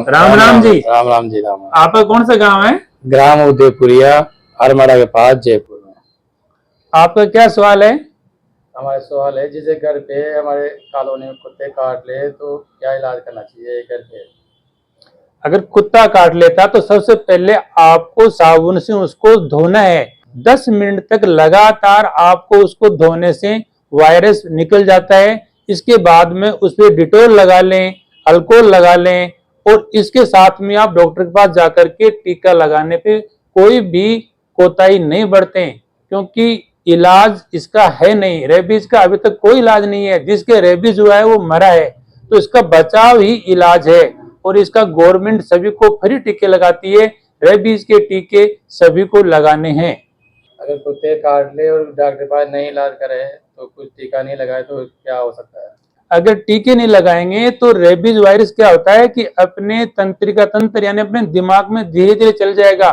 राम राम जी। राम राम जी। राम राम। आपका कौन सा गांव है? ग्राम उदयपुरिया, हरमाड़ा के पास, जयपुर में। आपका क्या सवाल है? हमारा सवाल है, जैसे घर पे हमारे कॉलोनी में कुत्ते काट ले तो क्या इलाज करना चाहिए घर पे? अगर कुत्ता काट लेता तो सबसे पहले आपको साबुन से उसको धोना है। 10 मिनट तक लगातार आपको उसको धोने से वायरस निकल जाता है। इसके बाद में उस पर डिटोल लगा लें, अल्कोहल लगा लें और इसके साथ में आप डॉक्टर के पास जाकर के टीका लगाने पे कोई भी कोताही नहीं बरतें, क्योंकि इलाज इसका है नहीं। रेबीज का अभी तक कोई इलाज नहीं है। जिसके रेबीज हुआ है वो मरा है, तो इसका बचाव ही इलाज है। और इसका गवर्नमेंट सभी को फ्री टीके लगाती है। रेबीज के टीके सभी को लगाने हैं। अगर कुत्ते काट ले और डॉक्टर के पास नहीं इलाज करे तो कुछ टीका नहीं लगाए तो क्या हो सकता है? अगर टीके नहीं लगाएंगे तो रेबीज वायरस क्या होता है कि अपने तंत्रिका तंत्र यानी अपने दिमाग में धीरे धीरे चल जाएगा।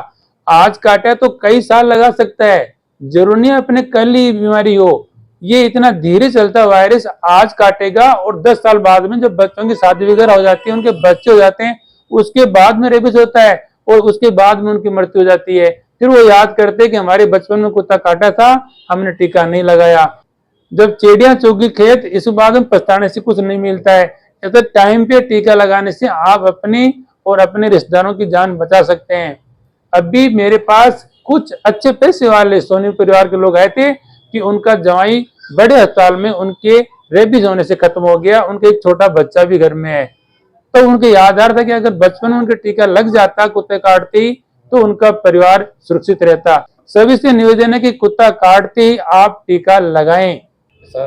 आज काटा तो कई साल लगा सकता है, जरूरी नहीं अपने कल ही बीमारी हो। ये इतना धीरे चलता वायरस आज काटेगा और 10 साल बाद में जब बच्चों की शादी वगैरह हो जाती है, उनके बच्चे हो जाते हैं, उसके बाद में रेबीज होता है और उसके बाद में उनकी मृत्यु हो जाती है। फिर वो याद करते हैं कि हमारे बचपन में कुत्ता काटा था, हमने टीका नहीं लगाया। जब चिड़िया चुगी खेत, इस बाद में पछताने से कुछ नहीं मिलता है। तो टाइम पे टीका लगाने से आप अपनी और अपने रिश्तेदारों की जान बचा सकते हैं। अभी मेरे पास कुछ अच्छे पैसे वाले सोनी परिवार के लोग आए थे कि उनका जवाई बड़े अस्पताल में उनके रेबीज होने से खत्म हो गया। उनके एक छोटा बच्चा भी घर में है। तो उनके याद आ रहा था कि अगर बचपन में उनके टीका लग जाता कुत्ते काटते ही, तो उनका परिवार सुरक्षित रहता। सभी से निवेदन है कि कुत्ता काटते ही आप टीका लगाएं। सर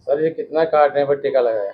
सर, ये कितना काटने पर टीका लगाए?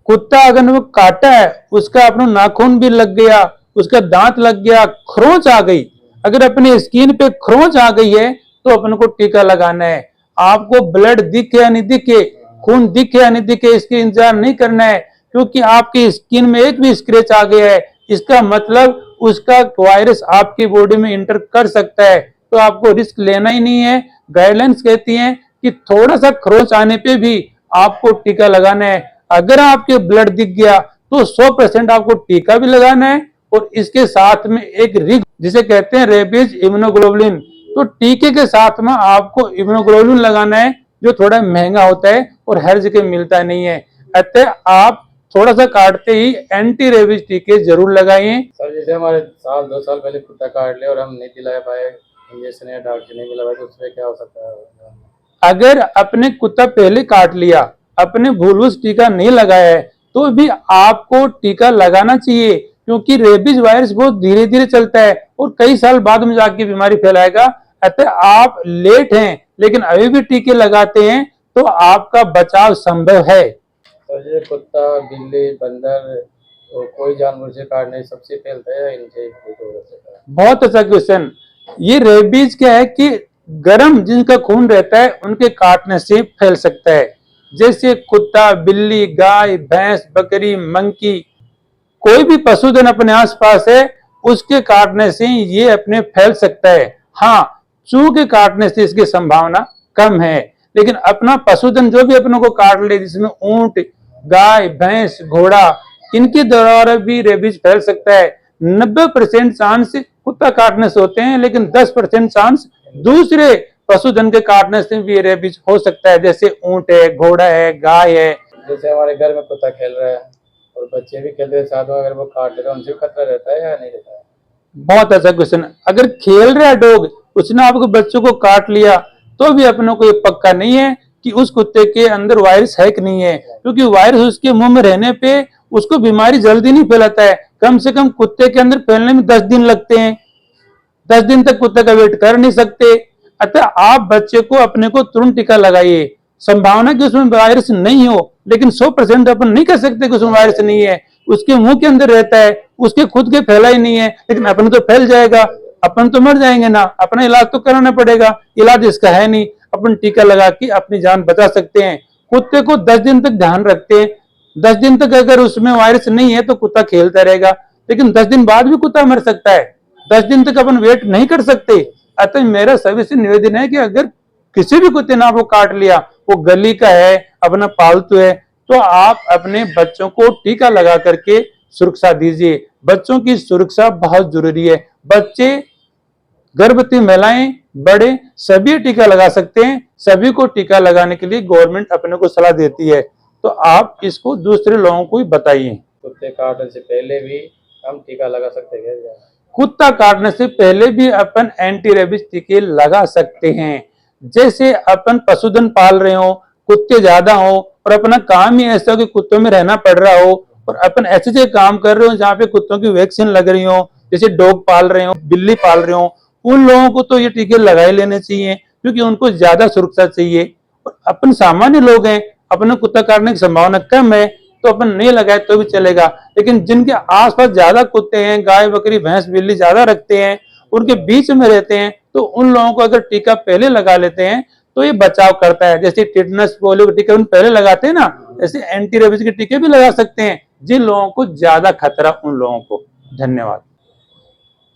कुत्ता अगर वो काटा है, उसका अपना नाखून भी लग गया, उसका दांत लग गया, खरोंच आ गई, अगर अपनी स्किन पे खरोंच आ गई है तो अपन को टीका लगाना है। आपको ब्लड दिखे या नहीं दिखे, खून दिखे या नहीं दिखे, इसके इंतजार नहीं करना है। क्योंकि आपकी स्किन में एक भी स्क्रैच आ गया है, इसका मतलब उसका वायरस आपकी बॉडी में इंटर कर सकता है। तो आपको रिस्क लेना ही नहीं है। गाइडलाइंस कहती हैं कि थोड़ा सा खरोंच आने पे भी आपको टीका लगाना है। अगर आपके ब्लड दिख गया तो 100% आपको टीका भी लगाना है और इसके साथ में एक रिग जिसे कहते हैं रेबीज इम्यूनोग्लोबुलिन, तो टीके के साथ में आपको इम्यूनोग्लोबुलिन लगाना है, जो थोड़ा महंगा होता है और हर जगह मिलता नहीं है। अतः आप थोड़ा सा काटते ही एंटी रेबीज टीके जरूर लगाइए। सर, जैसे हमारे 2 साल पहले कुत्ता काट ले और हम नहीं दिला पाए इंजेक्शन या डॉक्टर नहीं मिला पाए तो उसमें क्या हो सकता है? अगर अपने कुत्ता पहले काट लिया, अपने भूलवश टीका नहीं लगाया है, तो भी आपको टीका लगाना चाहिए। क्योंकि रेबीज वायरस बहुत धीरे धीरे चलता है और कई साल बाद में जाके बीमारी फैलाएगा। अतः आप लेट हैं लेकिन अभी भी टीके लगाते हैं तो आपका बचाव संभव है। सर, ये कुत्ता, बिल्ली, बंदर तो कोई जानवर से काटने सबसे फैलता है या इनसे हो सकता है? बहुत अच्छा क्वेश्चन। ये रेबीज क्या है कि गर्म जिनका खून रहता है उनके काटने से फैल सकता है। जैसे कुत्ता, बिल्ली, गाय, भैंस, बकरी, मंकी, कोई भी पशुधन अपने आसपास है उसके काटने से ये अपने फैल सकता है। हाँ, चूहे के काटने से इसकी संभावना कम है, लेकिन अपना पशुधन जो भी अपनों को काट ले, जिसमें ऊंट, गाय, भैंस, घोड़ा, इनके द्वारा भी रेबीज फैल सकता है। 90% चांस कुत्ता काटने से होते हैं, लेकिन 10% चांस दूसरे पशुधन के काटने से भी रेबीज हो सकता है। जैसे ऊंट है, घोड़ा है, गाय है। जैसे हमारे घर में कुत्ता खेल रहा है और बच्चे भी खेल रहे हैं साथ में, अगर वो काट ले तो उनसे भी खतरा रहता है या नहीं रहता है? बहुत अच्छा क्वेश्चन। अगर खेल रहा है डॉग, उसने आपके बच्चों को काट लिया, तो भी अपनों को ये पक्का नहीं है कि उस कुत्ते के अंदर वायरस है कि नहीं है। क्योंकि वायरस उसके मुंह में रहने पे उसको बीमारी जल्दी नहीं फैलाता है। कम से कम कुत्ते के अंदर फैलने में 10 दिन लगते हैं। 10 दिन तक कुत्ते का वेट कर नहीं सकते। अतः आप बच्चे को अपने को तुरंत टीका लगाइए। संभावना कि उसमें वायरस नहीं हो, लेकिन 100% अपन नहीं कर सकते कि उसमें वायरस नहीं है। उसके मुंह के अंदर रहता है, उसके खुद के फैला ही नहीं है, लेकिन अपन तो फैल जाएगा, अपन तो मर जाएंगे ना। अपना इलाज तो कराना पड़ेगा, इलाज इसका है नहीं। अपन टीका लगा के अपनी जान बचा सकते हैं। कुत्ते को 10 दिन तक ध्यान रखते हैं। 10 दिन तक अगर उसमें वायरस नहीं है तो कुत्ता खेलता रहेगा, लेकिन 10 दिन बाद भी कुत्ता मर सकता है। 10 दिन तक अपन वेट नहीं कर सकते। अतः मेरा सभी से निवेदन है कि अगर किसी भी कुत्ते ने आपको काट लिया, वो गली का है, अपना पालतू है, तो आप अपने बच्चों को टीका लगा करके सुरक्षा दीजिए। बच्चों की सुरक्षा बहुत जरूरी है। बच्चे, गर्भवती महिलाएं, बड़े सभी टीका लगा सकते हैं। सभी को टीका लगाने के लिए गवर्नमेंट अपने को सलाह देती है, तो आप इसको दूसरे लोगों को भी बताइए। कुत्ते काटने से पहले भी हम टीका लगा सकते हैं क्या? कुत्ता काटने से पहले भी अपन एंटी रेबीज टीके लगा सकते हैं। जैसे अपन पशुधन पाल रहे हो, कुत्ते ज्यादा हो और अपना काम ही ऐसा हो कि कुत्तों में रहना पड़ रहा हो, और अपन ऐसे ऐसे काम कर रहे हो जहाँ पे कुत्तों की वैक्सीन लग रही हो, जैसे डॉग पाल रहे हो, बिल्ली पाल रहे हो, उन लोगों को तो ये टीके लगा ही लेने चाहिए, क्योंकि उनको ज्यादा सुरक्षा चाहिए। और अपन सामान्य लोग हैं, अपने कुत्ता काटने की संभावना कम है, तो अपन नहीं लगाए तो भी चलेगा। लेकिन जिनके आसपास ज्यादा कुत्ते हैं, गाय बकरी भैंस बिल्ली ज्यादा रखते हैं, उनके बीच में रहते हैं, तो उन लोगों को अगर टीका पहले लगा लेते हैं तो ये बचाव करता है। जैसे टिटनस, पोलियो के टीके उन पहले लगाते हैं ना, ऐसे एंटी रेबीज के टीके भी लगा सकते हैं जिन लोगों को ज्यादा खतरा उन लोगों को। धन्यवाद।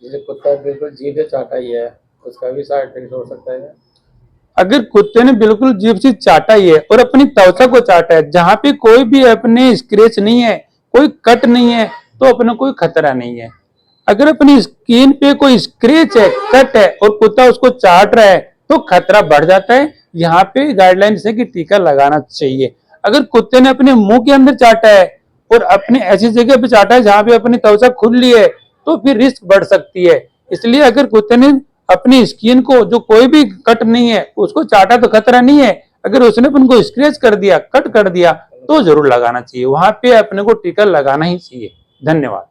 जैसे कुत्ता बिल्कुल जीभ से चाटा ही है, उसका भी साइड इफेक्ट हो सकता है क्या? अगर कुत्ते ने बिल्कुल जीभ से चाटा ही है और अपनी त्वचा को चाटा है, जहां पे कोई भी अपने स्क्रैच नहीं है, कोई कट नहीं है, तो अपने कोई खतरा नहीं है। अगर अपनी स्किन पे कोई स्क्रैच है, कट है और कुत्ता उसको चाट रहा है, तो खतरा बढ़ जाता है। यहाँ पे गाइडलाइंस है कि टीका लगाना चाहिए। अगर कुत्ते ने अपने मुंह के अंदर चाटा है और अपने ऐसी जगह पे चाटा है जहां पे अपनी त्वचा खुली है, तो फिर रिस्क बढ़ सकती है। इसलिए अगर कुत्ते ने अपनी स्किन को, जो कोई भी कट नहीं है, उसको चाटा तो खतरा नहीं है। अगर उसने अपन को स्क्रैच कर दिया, कट कर दिया, तो जरूर लगाना चाहिए। वहां पे अपने को टीका लगाना ही चाहिए। धन्यवाद।